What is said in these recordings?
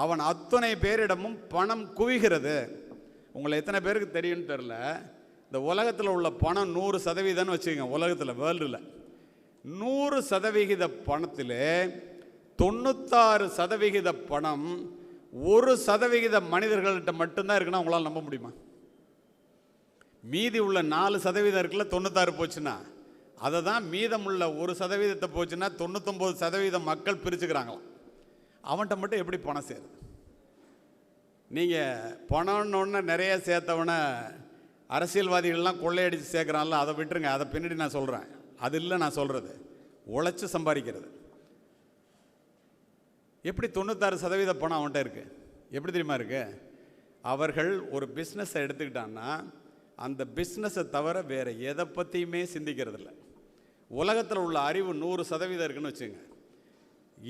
அவன் அத்தனை பேரிடமும் பணம் குவிகிறது. உங்களை எத்தனை பேருக்கு தெரியும்னு தெரில, இந்த உலகத்தில் உள்ள பணம் 100% வச்சுக்கோங்க. உலகத்தில் வேர்ல்டில் 100% பணத்தில் 96% பணம் 1% மனிதர்கள்ட்ட மட்டும்தான் இருக்குன்னா உங்களால் நம்ப முடியுமா? மீதி உள்ள 4% இருக்குல்ல, 96 போச்சுன்னா அதை தான் மீதமுள்ள 1% போச்சுன்னா 99% மக்கள் பிரிச்சுக்கிறாங்களாம். அவன்கிட்ட மட்டும் எப்படி பணம் சேருது? நீங்கள் பணம்னு நிறைய சேர்த்தவனை அரசியல்வாதிகள்லாம் கொள்ளையடித்து சேர்க்குறான்ல, அதை விட்டுருங்க. அதை பின்னாடி நான் சொல்கிறேன். அது இல்லை நான் சொல்கிறது, உழைச்சி சம்பாதிக்கிறது. எப்படி 96% பணம் அவன்கிட்ட இருக்குது? எப்படி தெரியுமா இருக்குது? அவர்கள் ஒரு பிஸ்னஸை எடுத்துக்கிட்டான்னா அந்த பிஸ்னஸை தவிர வேறு எதை பற்றியுமே சிந்திக்கிறது இல்லை. உலகத்தில் உள்ள அறிவு 100% இருக்குன்னு வச்சுங்க.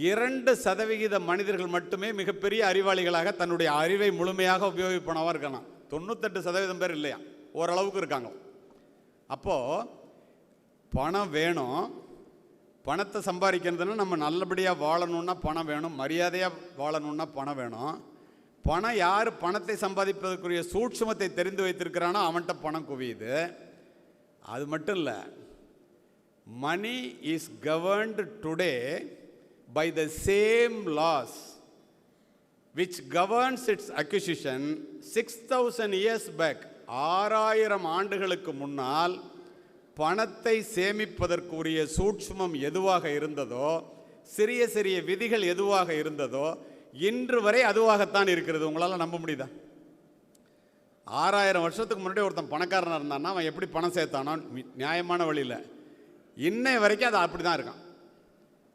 2% மனிதர்கள் மட்டுமே மிகப்பெரிய அறிவாளிகளாக தன்னுடைய அறிவை முழுமையாக உபயோகிப்பனவாக இருக்கலாம். 98% பேர் இல்லையா, ஓரளவுக்கு இருக்காங்க. அப்போது பணம் வேணும். பணத்தை சம்பாதிக்கிறதுனா நம்ம நல்லபடியாக வாழணுன்னா பணம் வேணும், மரியாதையாக வாழணுன்னா பணம் வேணும். பணம் யார் பணத்தை சம்பாதிப்பதற்குரிய சூட்சுமத்தை தெரிந்து வைத்திருக்கிறானோ அவன்கிட்ட பணம் குவியுது. அது மட்டும் இல்லை, money is governed today by the same laws which governs its acquisition 6000 years back. 6000 ஆண்டுகளுக்கு முன்னால் பணத்தை சேமிப்பதற்குரிய சூட்சுமம் எதுவாக இருந்ததோ, சிறிய சிறிய விதிகள் எதுவாக இருந்ததோ, இன்று வரை அதுவாகத்தான் இருக்கிறது. உங்களால் நம்ப முடியுதா? 6000 வருஷத்துக்கு முன்னாடி ஒருத்தன் பணக்காரனாக இருந்தான்னா அவன் எப்படி பணம் சேர்த்தானோ நியாயமான வழியில், இன்னை வரைக்கும் அது அப்படி தான் இருக்கான்.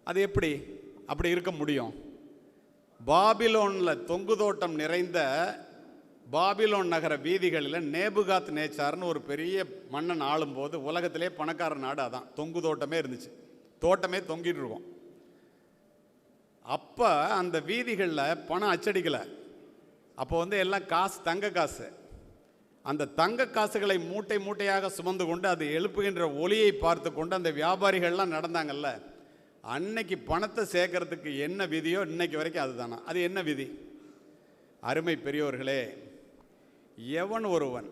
அது எப்படி அப்படி இருக்க முடியும்? பாபிலோனில் தொங்கு தோட்டம் நிறைந்த பாபிலோன் நகர வீதிகளில் நேபுகாத் நேச்சார்னு ஒரு பெரிய மன்னன் ஆளும்போது உலகத்திலே பணக்கார நாடு அதான். தொங்கு தோட்டமே இருந்துச்சு, தோட்டமே தொங்கிட்டு இருக்கும். அப்போ அந்த வீதிகளில் பணம் அச்சடிக்கலை. அப்போ எல்லாம் காசு, தங்க காசு. அந்த தங்க காசுகளை மூட்டை மூட்டையாக சுமந்து கொண்டு அது எழுப்புகின்ற ஒளியை பார்த்து கொண்டு அந்த வியாபாரிகள்லாம் நடந்தாங்கல்ல. அன்னைக்கு பணத்தை சேர்க்கறதுக்கு என்ன விதியோ இன்னைக்கு வரைக்கும் அதுதானா? அது என்ன விதி? அருமை பெரியோர்களே, எவன் ஒருவன்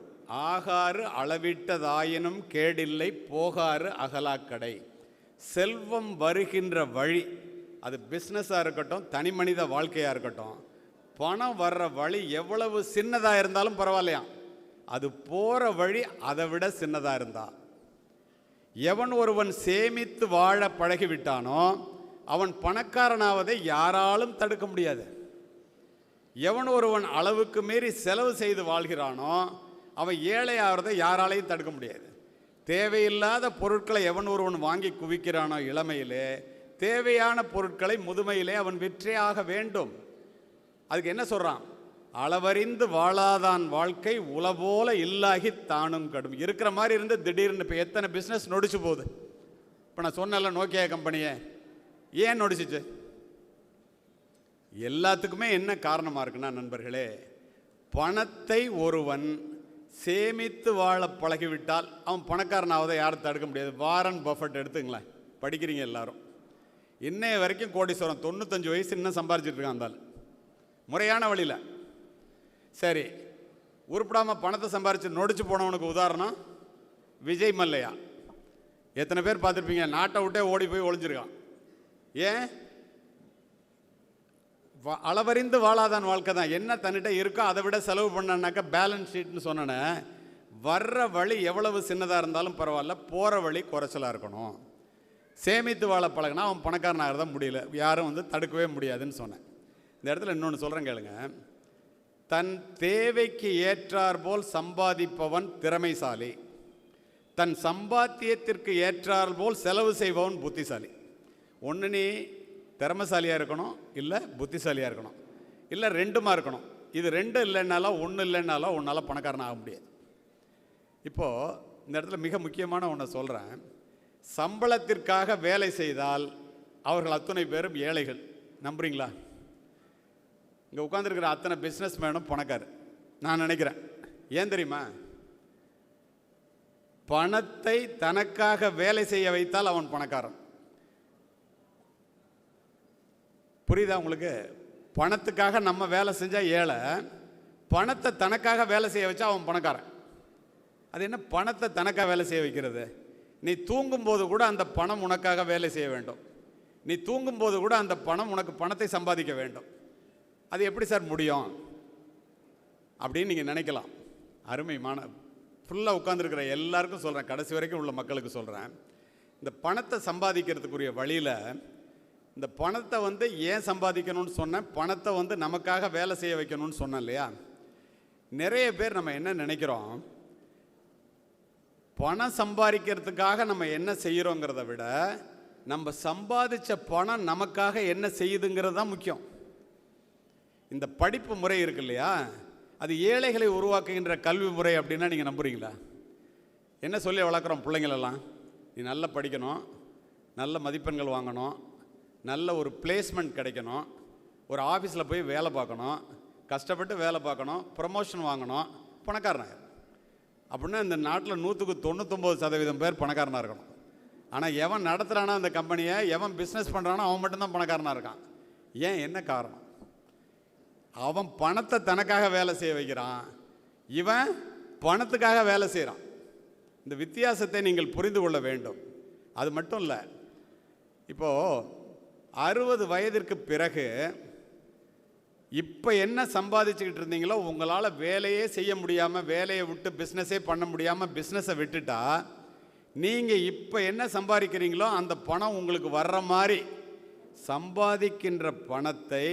ஆகாறு அளவிட்டதாயினும் கேடில்லை போகாறு அகலாக்கடை. செல்வம் வருகின்ற வழி, அது பிஸ்னஸாக இருக்கட்டும், தனி மனித வாழ்க்கையாக இருக்கட்டும், பணம் வர்ற வழி எவ்வளவு சின்னதாக இருந்தாலும் பரவாயில்லையாம், அது போகிற வழி அதை விட சின்னதாக இருந்தா. எவன் ஒருவன் சேமித்து வாழ பழகிவிட்டானோ அவன் பணக்காரனாவதை யாராலும் தடுக்க முடியாது. எவன் ஒருவன் அளவுக்கு மீறி செலவு செய்து வாழ்கிறானோ அவன் ஏழை ஆகிறதை யாராலையும் தடுக்க முடியாது. தேவையில்லாத பொருட்களை எவன் ஒருவன் வாங்கி குவிக்கிறானோ இளமையிலே, தேவையான பொருட்களை முதுமையிலே அவன் விற்றே ஆக வேண்டும். அதுக்கு என்ன சொல்கிறான்? அளவறிந்து வாழாதான் வாழ்க்கை உலபோல இல்லாகி தானும் கடும். இருக்கிற மாதிரி இருந்து திடீர்னு இப்போ எத்தனை பிஸ்னஸ் நொடிச்சு போகுது. இப்போ நான் சொன்னல நோக்கியா கம்பெனியை ஏன் நொடிச்சிச்சு? எல்லாத்துக்குமே என்ன காரணமாக இருக்குன்னா நண்பர்களே, பணத்தை ஒருவன் சேமித்து வாழ பழகிவிட்டால் அவன் பணக்காரனாவதை யாரும் தடுக்க முடியாது. வாரன் பஃபட் எடுத்துங்களேன், படிக்கிறீங்க எல்லாரும். இன்னைய வரைக்கும் கோடீஸ்வரம், 95 வயசு இன்னும் சம்பாரிச்சிட்டு இருக்கான் அந்த முறையான வழியில். சரி, உருப்படாமல் பணத்தை சம்பாரித்து நொடிச்சு போனவனுக்கு உதாரணம் விஜய் மல்லையா. எத்தனை பேர் பார்த்துருப்பீங்க? நாட்டை விட்டே ஓடி போய் ஒளிஞ்சிருக்கான். ஏன்? அளவறிந்து வாழாதான் வாழ்க்கை தான். என்ன தன்னிட்ட இருக்கோ அதை விட செலவு பண்ணாக்கா பேலன்ஸ் ஷீட்னு சொன்னேன்னு, வர்ற வழி எவ்வளவு சின்னதாக இருந்தாலும் பரவாயில்ல, போகிற வழி குறைச்சலாக இருக்கணும். சேமித்து வாழ பழகினா அவன் பணக்காரனாக தான் முடியல, யாரும் தடுக்கவே முடியாதுன்னு சொன்னேன். இந்த இடத்துல இன்னொன்று சொல்கிறேன் கேளுங்க. தன் தேவைக்கு ஏற்றார் போல் சம்பாதிப்பவன் திறமைசாலி, தன் சம்பாத்தியத்திற்கு ஏற்றார் போல் செலவு செய்பவன் புத்திசாலி. ஒன்று நீ திறமைசாலியாக இருக்கணும், இல்லை புத்திசாலியாக இருக்கணும், இல்லை ரெண்டுமா இருக்கணும். இது ரெண்டும் இல்லைன்னாலும் ஒன்று இல்லைன்னாலும் உன்னால் பணக்காரன் ஆக முடியாது. இப்போது இந்த இடத்துல மிக முக்கியமான ஒன்றை சொல்கிறேன். சம்பளத்திற்காக வேலை செய்தால் அவர்கள் அத்தனை பேரும் ஏழைகள். நம்புறீங்களா? இங்கே உட்காந்துருக்கிற அத்தனை பிஸ்னஸ் மேனும் பணக்காரு நான் நினைக்கிறேன். ஏன் தெரியுமா? பணத்தை தனக்காக வேலை செய்ய வைத்தால் அவன் பணக்காரன். புரியுதா உங்களுக்கு? பணத்துக்காக நம்ம வேலை செஞ்சால் ஏழை, பணத்தை தனக்காக வேலை செய்ய வச்சா அவன் பணக்காரன். அது என்ன பணத்தை தனக்காக வேலை செய்ய வைக்கிறது? நீ தூங்கும்போது கூட அந்த பணம் உனக்காக வேலை செய்ய வேண்டும். நீ தூங்கும்போது கூட அந்த பணம் உனக்கு பணத்தை சம்பாதிக்க வேண்டும். அது எப்படி சார் முடியும் அப்படின்னு நீங்கள் நினைக்கலாம். அருமையான ஃபுல்லாக உட்காந்துருக்கிற எல்லாருக்கும் சொல்கிறேன், கடைசி வரைக்கும் உள்ள மக்களுக்கு சொல்கிறேன். இந்த பணத்தை சம்பாதிக்கிறதுக்குரிய வழியில் இந்த பணத்தை ஏன் சம்பாதிக்கணும்னு சொன்னேன், பணத்தை நமக்காக வேலை செய்ய வைக்கணும்னு சொன்னேன் இல்லையா? நிறைய பேர் நம்ம என்ன நினைக்கிறோம், பணம் சம்பாதிக்கிறதுக்காக நம்ம என்ன செய்கிறோங்கிறத விட நம்ம சம்பாதிச்ச பணம் நமக்காக என்ன செய்யுதுங்கிறது தான் முக்கியம். இந்த படிப்பு முறை இருக்கு இல்லையா, அது ஏழைகளை உருவாக்குகின்ற கல்வி முறை அப்படின்னா நீங்கள் நம்புறீங்களா? என்ன சொல்லி வளர்க்குறோம் பிள்ளைங்களெல்லாம்? நீ நல்லா படிக்கணும், நல்ல மதிப்பெண்கள் வாங்கணும், நல்ல ஒரு பிளேஸ்மெண்ட் கிடைக்கணும், ஒரு ஆஃபீஸில் போய் வேலை பார்க்கணும், கஷ்டப்பட்டு வேலை பார்க்கணும், ப்ரமோஷன் வாங்கணும், பணக்காரனாக. அப்படின்னா இந்த நாட்டில் 99% பேர் பணக்காரனாக இருக்கணும். ஆனால் எவன் நடத்துகிறானா அந்த கம்பெனியை, எவன் பிஸ்னஸ் பண்ணுறானோ அவன் மட்டும்தான் பணக்காரனாக இருக்கான். ஏன், என்ன காரணம்? அவன் பணத்தை தனக்காக வேலை செய்ய வைக்கிறான், இவன் பணத்துக்காக வேலை செய்கிறான். இந்த வித்தியாசத்தை நீங்கள் புரிந்து கொள்ள வேண்டும். அது மட்டும் இல்லை, இப்போது 60 வயதிற்கு பிறகு இப்போ என்ன சம்பாதிச்சுக்கிட்டு இருந்தீங்களோ உங்களால் வேலையே செய்ய முடியாமல், வேலையை விட்டு பிஸ்னஸே பண்ண முடியாமல் பிஸ்னஸை விட்டுட்டா நீங்கள் இப்போ என்ன சம்பாதிக்கிறீங்களோ அந்த பணம் உங்களுக்கு வர்ற மாதிரி சம்பாதிக்கின்ற பணத்தை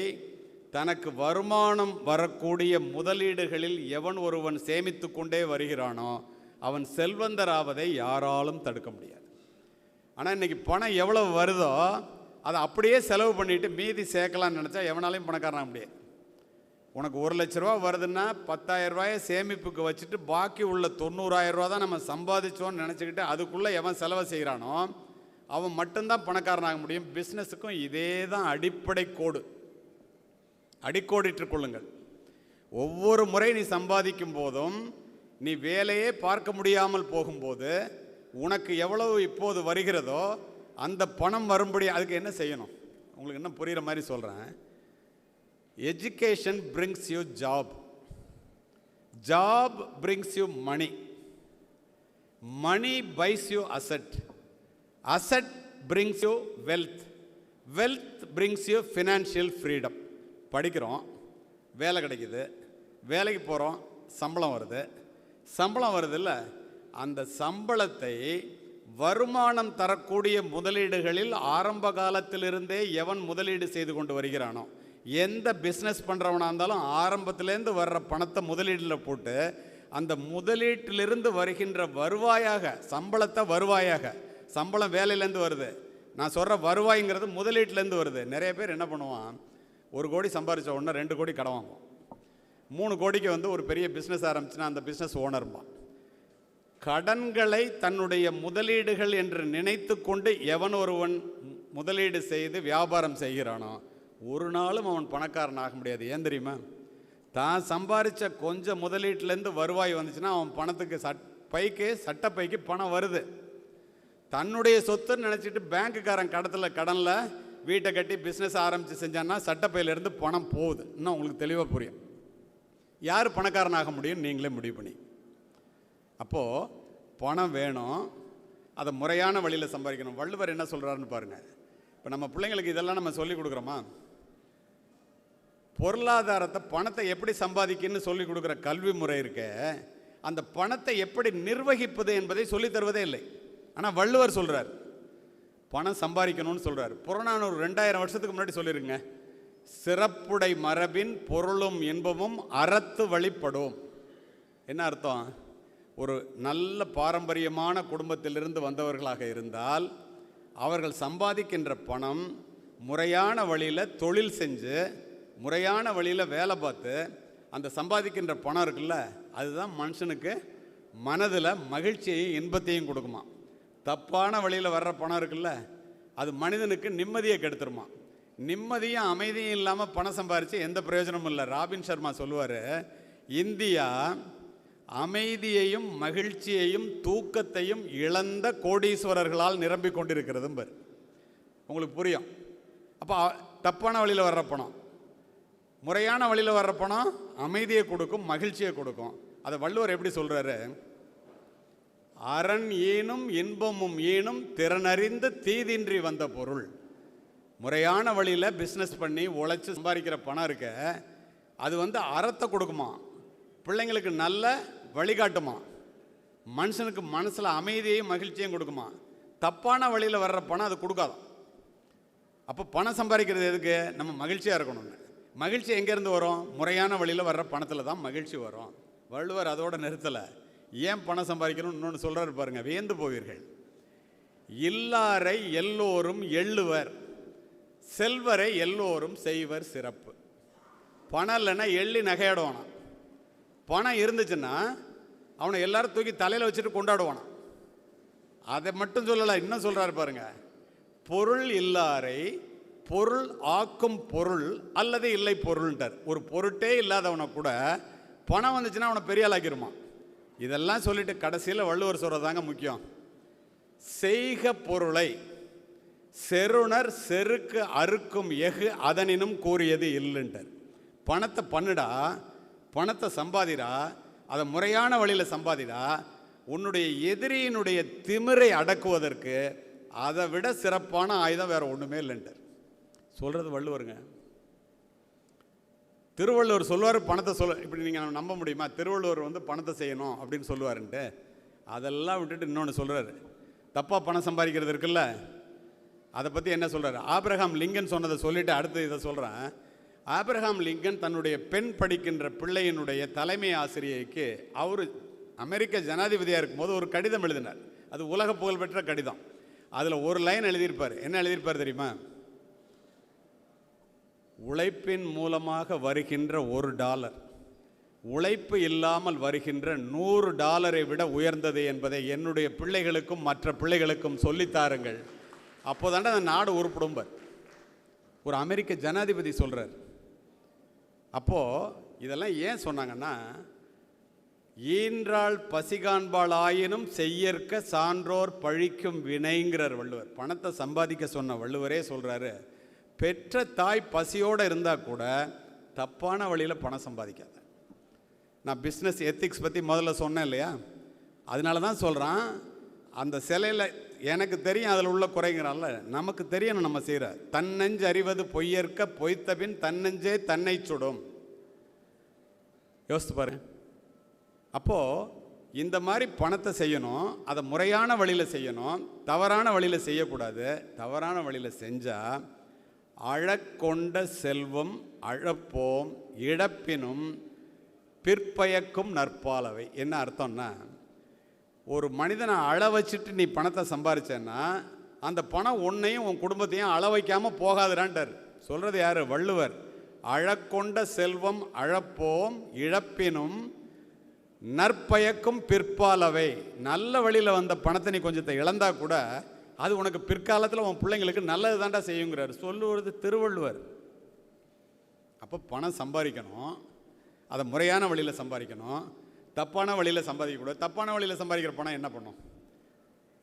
தனக்கு வருமானம் வரக்கூடிய முதலீடுகளில் எவன் ஒருவன் சேமித்து கொண்டே வருகிறானோ அவன் செல்வந்தராவதை யாராலும் தடுக்க முடியாது. ஆனால் இன்றைக்கி பணம் எவ்வளவு வருதோ அதை அப்படியே செலவு பண்ணிவிட்டு மீதி சேர்க்கலான்னு நினச்சா எவனாலையும் பணக்காரனாக முடியாது. உனக்கு 1 லட்ச ரூபா வருதுன்னா 10,000 ரூபாயை சேமிப்புக்கு வச்சுட்டு பாக்கி உள்ள 90,000 ரூபா தான் நம்ம சம்பாதிச்சோன்னு நினச்சிக்கிட்டு அதுக்குள்ளே எவன் செலவை செய்கிறானோ அவன் மட்டும்தான் பணக்காரனாக முடியும். பிஸ்னஸுக்கும் இதே தான் அடிப்படை கோடு. அடிக்கோடிட்டு கொள்ளுங்கள். ஒவ்வொரு முறை நீ சம்பாதிக்கும் போதும், நீ வேலையே பார்க்க முடியாமல் போகும்போது உனக்கு எவ்வளவு இப்போது வருகிறதோ அந்த பணம் வரும்படி அதுக்கு என்ன செய்யணும்? உங்களுக்கு என்ன புரிகிற மாதிரி சொல்கிறேன். Education brings you job, job brings you money, money buys you asset, asset brings you wealth, wealth brings you financial freedom. படிக்கிறோம், வேலை கிடைக்குது, வேலைக்கு போகிறோம், சம்பளம் வருது, சம்பளம் வருது இல்லை, அந்த சம்பளத்தை வருமானம் தரக்கூடிய முதலீடுகளில் ஆரம்ப காலத்திலிருந்தே எவன் முதலீடு செய்து கொண்டு வருகிறானோ, எந்த பிஸ்னஸ் பண்ணுறவனாக இருந்தாலும் ஆரம்பத்திலேருந்து வர்ற பணத்தை முதலீட்டில் போட்டு அந்த முதலீட்டிலிருந்து வருகின்ற வருவாயாக, சம்பளத்தை வருவாயாக, சம்பளம் வேலையிலேருந்து வருது, நான் சொல்கிற வருவாய்ங்கிறது முதலீட்டிலேருந்து வருது. நிறைய பேர் என்ன பண்ணுவான், 1 கோடி சம்பாதிச்ச உடனே 2 கோடி கடன் வாங்குவோம், 3 கோடிக்கு ஒரு பெரிய பிஸ்னஸ் ஆரம்பிச்சுன்னா அந்த பிஸ்னஸ் ஓனர்பான். கடன்களை தன்னுடைய முதலீடுகள் என்று நினைத்து கொண்டு எவன் ஒருவன் முதலீடு செய்து வியாபாரம் செய்கிறானோ ஒரு நாளும் அவன் பணக்காரன் ஆக முடியாது. ஏன் தெரியுமா? தான் சம்பாதிச்ச கொஞ்சம் முதலீட்டிலேருந்து வருவாய் வந்துச்சுன்னா அவன் பணத்துக்கு சட்டப்பைக்கு பணம் வருது. தன்னுடைய சொத்துன்னு நினச்சிட்டு பேங்க்குக்காரன் கடனில் வீட்டை கட்டி பிஸ்னஸ் ஆரம்பித்து செஞ்சான்னா சட்டப்பையிலேருந்து பணம் போகுது. இன்னும் உங்களுக்கு தெளிவாக புரியும். யார் பணக்காரனாக முடியும்? நீங்களே முடிவு பண்ணி. அப்போது பணம் வேணும், அதை முறையான வழியில் சம்பாதிக்கணும். வள்ளுவர் என்ன சொல்கிறாருன்னு பாருங்கள். இப்போ நம்ம பிள்ளைங்களுக்கு இதெல்லாம் நம்ம சொல்லிக் கொடுக்குறோமா? பொருளாதாரத்தை, பணத்தை எப்படி சம்பாதிக்கணும்னு சொல்லிக் கொடுக்குற கல்வி முறை இருக்க, அந்த பணத்தை எப்படி நிர்வகிப்பது என்பதை சொல்லித் தருவதே இல்லை. ஆனால் வள்ளுவர் சொல்கிறார் பணம் சம்பாதிக்கணும்னு சொல்கிறார். புறநானூறு 2000 வருஷத்துக்கு முன்னாடி சொல்லிருங்க. சிறப்புடை மரபின் பொருளும் இன்பமும் அறத்து வழிபடும். என்ன அர்த்தம்? ஒரு நல்ல பாரம்பரியமான குடும்பத்திலிருந்து வந்தவர்களாக இருந்தால் அவர்கள் சம்பாதிக்கின்ற பணம் முறையான வழியில் தொழில் செஞ்சு முறையான வழியில் வேலை பார்த்து அந்த சம்பாதிக்கின்ற பணம் இருக்குல்ல, அதுதான் மனுஷனுக்கு மனதில் மகிழ்ச்சியையும் இன்பத்தையும் கொடுக்குமா. தப்பான வழியில் வர்ற பணம் இருக்குல்ல, அது மனிதனுக்கு நிம்மதியை கெடுத்துருமா. நிம்மதியும் அமைதியும் இல்லாமல் பணம் சம்பாதிச்சு எந்த பிரயோஜனமும் இல்லை. ராபின் சர்மா சொல்லுவார், இந்தியா அமைதியையும் மகிழ்ச்சியையும் தூக்கத்தையும் இழந்த கோடீஸ்வரர்களால் நிரம்பிக் கொண்டிருக்கிறதும் பார். உங்களுக்கு புரியும். அப்போ தப்பான வழியில் வர்ற பணம், முறையான வழியில் வர்ற பணம் அமைதியை கொடுக்கும், மகிழ்ச்சியை கொடுக்கும். அதை வள்ளுவர் எப்படி சொல்கிறாரு? அரண் ஈனும் இன்பமும் ஈனும் திறனறிந்து தீதின்றி வந்த பொருள். முறையான வழியில் பிஸ்னஸ் பண்ணி உழைச்சி சம்பாதிக்கிற பணம் இருக்க, அது அறத்தை கொடுக்குமா, பிள்ளைங்களுக்கு நல்ல வழிகாட்டுமா, மனுஷனுக்கு மனசில் அமைதியையும் மகிழ்ச்சியும் கொடுக்குமா. தப்பான வழியில் வர்ற பணம் அது கொடுக்காதான். அப்போ பணம் சம்பாதிக்கிறது எதுக்கு? நம்ம மகிழ்ச்சியாக இருக்கணும்னு. மகிழ்ச்சி எங்கேருந்து வரும்? முறையான வழியில் வர்ற பணத்தில் தான் மகிழ்ச்சி வரும். வள்ளுவர் அதோட நிறுத்தலை. ஏன் பணம் சம்பாதிக்கணும்னு இன்னொன்று சொல்கிறாரு பாருங்க, வியந்து போவீர்கள். இல்லாரை எல்லோரும் எள்ளுவர், செல்வரை எல்லோரும் செய்வர் சிறப்பு. பணம் இல்லைன்னா எள்ளி நகையாடுவானா. பணம் இருந்துச்சுன்னா அவனை எல்லாரும் தூக்கி தலையில் வச்சுட்டு கொண்டாடுவானா. அதை மட்டும் சொல்லலை, இன்னும் சொல்கிறாரு பாருங்க, பொருள் இல்லாரை பொருள் ஆக்கும் பொருள் அல்லது இல்லை பொருள்ன்றார். ஒரு பொருட்டே இல்லாதவனை கூட பணம் வந்துச்சுன்னா அவனை பெரிய ஆளாக்கிருமா. இதெல்லாம் சொல்லிட்டு கடைசியில் வள்ளுவர் சொல்கிறதாங்க முக்கியம். செய்க பொருளை செருணர் செருக்கு அறுக்கும் எஃகு அதனினும் கூறியது இல்லைன்றார். பணத்தை பண்ணுடா, பணத்தை சம்பாதிடா, அதை முறையான வழியில் சம்பாதிடா. உன்னுடைய எதிரியினுடைய திமிரை அடக்குவதற்கு அதை விட சிறப்பான ஆயுதம் வேறு ஒன்றுமே இல்லைன்றார். சொல்கிறது வள்ளுவருங்க. திருவள்ளுவர் சொல்லுவார் பணத்தை இப்படி நீங்கள் நம்ப முடியுமா? திருவள்ளுவர் பணத்தை செய்யணும் அப்படின்னு சொல்லுவாருன்ட்டு. அதெல்லாம் விட்டுட்டு இன்னொன்று சொல்கிறாரு, தப்பாக பணம் சம்பாதிக்கிறது இருக்குல்ல, அதை பற்றி என்ன சொல்கிறார்? ஆபிரகாம் லிங்கன் சொன்னதை சொல்லிவிட்டு அடுத்து இதை சொல்கிறேன். ஆபிரகாம் லிங்கன் தன்னுடைய பெண் படிக்கின்ற பிள்ளையினுடைய தலைமை ஆசிரியைக்கு அவர் அமெரிக்க ஜனாதிபதியாக இருக்கும்போது ஒரு கடிதம் எழுதினார். அது உலக புகழ்பெற்ற கடிதம். அதில் ஒரு லைன் எழுதியிருப்பார். என்ன எழுதியிருப்பார் தெரியுமா? உழைப்பின் மூலமாக வருகின்ற $1 உழைப்பு இல்லாமல் வருகின்ற $100 விட உயர்ந்தது என்பதை என்னுடைய பிள்ளைகளுக்கும் மற்ற பிள்ளைகளுக்கும் சொல்லித்தாருங்கள், அப்போதாண்ட அந்த நாடு உருப்படும்பர். ஒரு அமெரிக்க ஜனாதிபதி சொல்கிறார். அப்போது இதெல்லாம் ஏன் சொன்னாங்கன்னா, ஈன்றாள் பசிகாண்பாள் ஆயினும் செய்யற்க சான்றோர் பழிக்கும் வினைங்கிறார் வள்ளுவர். பணத்தை சம்பாதிக்க சொன்ன வள்ளுவரே சொல்கிறாரு, பெற்ற தாய் பசியோடு இருந்தால் கூட தப்பான வழியில் பணம் சம்பாதிக்காத. நான் பிஸ்னஸ் எத்திக்ஸ் பற்றி முதல்ல சொன்னேன் இல்லையா? அதனால தான் சொல்கிறான், அந்த சிலையில் எனக்கு தெரியும் அதில் உள்ள குறைங்கிறான்ல, நமக்கு தெரியணும் நம்ம செய்கிற. தன்னெஞ்சு அறிவது பொய்யற்க பொய்த்த பின் தன்னெஞ்சே தன்னை சுடும். யோசித்து பாரு. அப்போது இந்த மாதிரி பணத்தை செய்யணும், அதை முறையான வழியில் செய்யணும், தவறான வழியில் செய்யக்கூடாது. தவறான வழியில் செஞ்சால் அழக்கொண்ட செல்வம் அழப்போம் இழப்பினும் பிற்பயக்கும் நற்பாலவை. என்ன அர்த்தம்னா, ஒரு மனிதனை அழ வச்சுட்டு நீ பணத்தை சம்பாரிச்சேன்னா அந்த பணம் உன்னையும் உன் குடும்பத்தையும் அழ வைக்காமல் போகாதுடான்ட்டார். சொல்கிறது யார்? வள்ளுவர். அழக்கொண்ட செல்வம் அழப்போம் இழப்பினும் நற்பயக்கும் பிற்பாலவை. நல்ல வழியில் வந்த பணத்தை நீ கொஞ்சத்தை இழந்தா கூட அது உனக்கு பிற்காலத்தில் உன் பிள்ளைங்களுக்கு நல்லது தாண்டா செய்யுங்கிறார். சொல்லுவது திருவள்ளுவர். அப்போ பணம் சம்பாதிக்கணும், அதை முறையான வழியில் சம்பாதிக்கணும், தப்பான வழியில் சம்பாதிக்கக்கூடாது. தப்பான வழியில் சம்பாதிக்கிற பணம் என்ன பண்ணும்?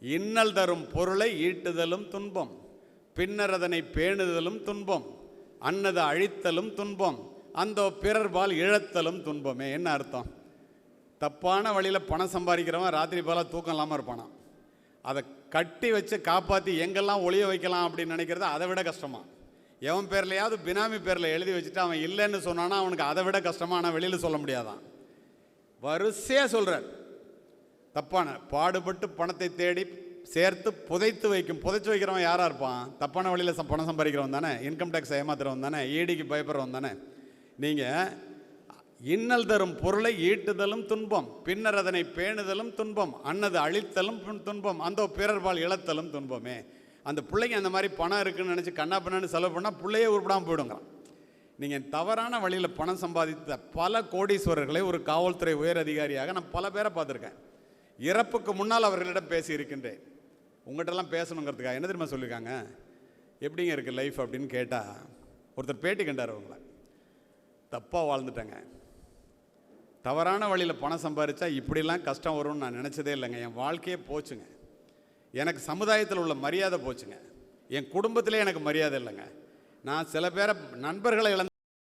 இன்னல் தரும் பொருளை ஈட்டுதலும் துன்பம், பின்னர் அதனை பேணுதலும் துன்பம், அன்னது அழித்தலும் துன்பம், அந்த பிறர்பால் இழத்தலும் துன்பமே. என்ன அர்த்தம்? தப்பான வழியில் பணம் சம்பாதிக்கிறவன் ராத்திரி பாலாக தூக்கம் இல்லாமல் இருப்பானா. அதை கட்டி வச்சு காப்பாற்றி எங்கெல்லாம் ஒளிய வைக்கலாம் அப்படின்னு நினைக்கிறது அதை விட கஷ்டமா. எவன் பேர்லையாவது பினாமி பேரில் எழுதி வச்சுட்டு அவன் இல்லைன்னு சொன்னான்னா அவனுக்கு அதை விட கஷ்டமாக. ஆனால் வெளியில் சொல்ல முடியாதான். வரிசையாக சொல்கிறார். தப்பான பாடுபட்டு பணத்தை தேடி சேர்த்து புதைத்து வைக்கிறவன் யாராக இருப்பான்? தப்பான வழியில் பணம் சம்பாதிக்கிறவன் தானே, இன்கம் டேக்ஸ் ஏமாத்துறவன் தானே, ஈடிக்கு பயப்படுறவன் தானே. நீங்கள் இன்னல் தரும் பொருளை ஈட்டுதலும் துன்பம், பின்னர் அதனை பேணுதலும் துன்பம், அன்னது அழித்தலும் துன்பம், அந்த பிறர்பால் இழத்தலும் துன்பமே. அந்த பிள்ளைங்க அந்த மாதிரி பணம் இருக்குன்னு நினச்சி கண்ணா பண்ணான்னு செலவு பண்ணால் பிள்ளையே உருப்படாமல் போயிடுங்க. நீங்கள் தவறான வழியில் பணம் சம்பாதித்த பல கோடீஸ்வரர்களை ஒரு காவல்துறை உயர் அதிகாரியாக நான் பல பேரை பார்த்துருக்கேன். இறப்புக்கு முன்னால் அவர்களிடம் பேசி இருக்கின்றேன். உங்கள்கிட்டலாம் பேசணுங்கிறதுக்காக. என்ன தெரியுமா சொல்லியிருக்காங்க? எப்படிங்க இருக்குது லைஃப் அப்படின்னு கேட்டால், ஒருத்தர் பேட்டி கண்டார். அவங்கள தப்பாக வாழ்ந்துட்டாங்க, தவறான வழியில் பணம் சம்பாதிச்சா இப்படிலாம் கஷ்டம் வரும்னு நான் நினச்சதே இல்லைங்க. என் வாழ்க்கையே போச்சுங்க. எனக்கு சமுதாயத்தில் உள்ள மரியாதை போச்சுங்க. என் குடும்பத்திலே எனக்கு மரியாதை இல்லைங்க. நான் சில பேரை நண்பர்களை